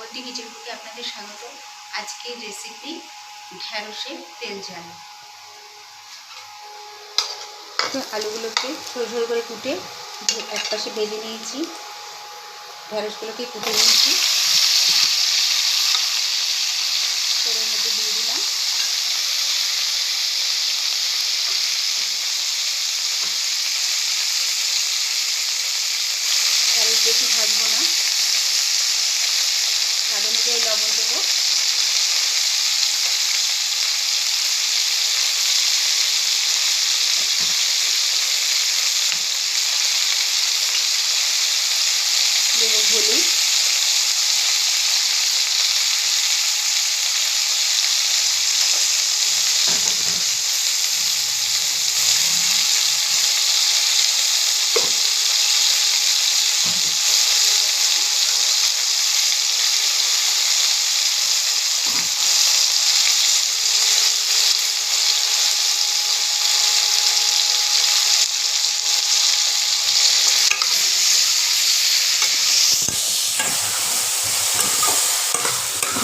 Srabanti kitchen কুকে আপনাদের স্বাগত। আজকের রেসিপি ঢ্যাঁড়সের তেল ঝাল। আলুগুলোকে ঝোল ঝোল করে কুটে একপাশে ভেজে নিয়েছি, ঢ্যাঁড়সগুলোকে কুটে নিয়েছি, তেলের মধ্যে দিয়ে দিলাম। ঢ্যাঁড়স বেশি ভাজবো না, স্বাদ অনুযায়ী লবণ দেবো। দেবো হলুদ,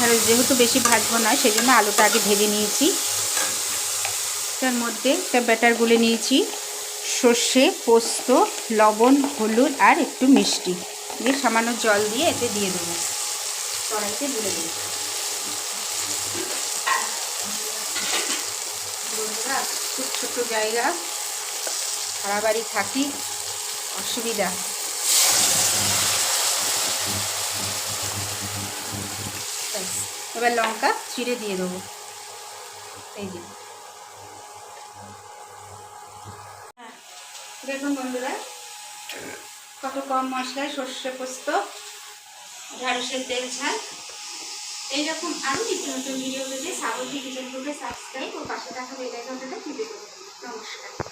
ঢ্যাঁড়স যেহেতু বেশি ভাজবো না সেই জন্য আলুটা আগে ভেজে নিয়েছি। তার মধ্যে একটা ব্যাটার গুলে নিয়েছি, সর্ষে, পোস্ত, লবণ, হলুদ আর একটু মিষ্টি দিয়ে সামান্য জল দিয়ে এতে দিয়ে দেবো, কড়াইতে গুলে দেবো। বন্ধুরা, খুব ছোট জায়গা, ভাড়া বাড়ি থাকি, অসুবিধা। এবার লঙ্কা চিড়ে দিয়ে দেবো। এই যে দেখুন বন্ধুরা, কত কম মশলায় সর্ষে পোস্ত ঢ্যাঁড়সের তেল ঝাল। এইরকম আরও নিত্য নতুন ভিডিও পেতে শ্রাবন্তী কিচেন কুকে সাবস্ক্রাইব ও পাশে থাকা বেল আইকনটা টিপে দেবো। নমস্কার।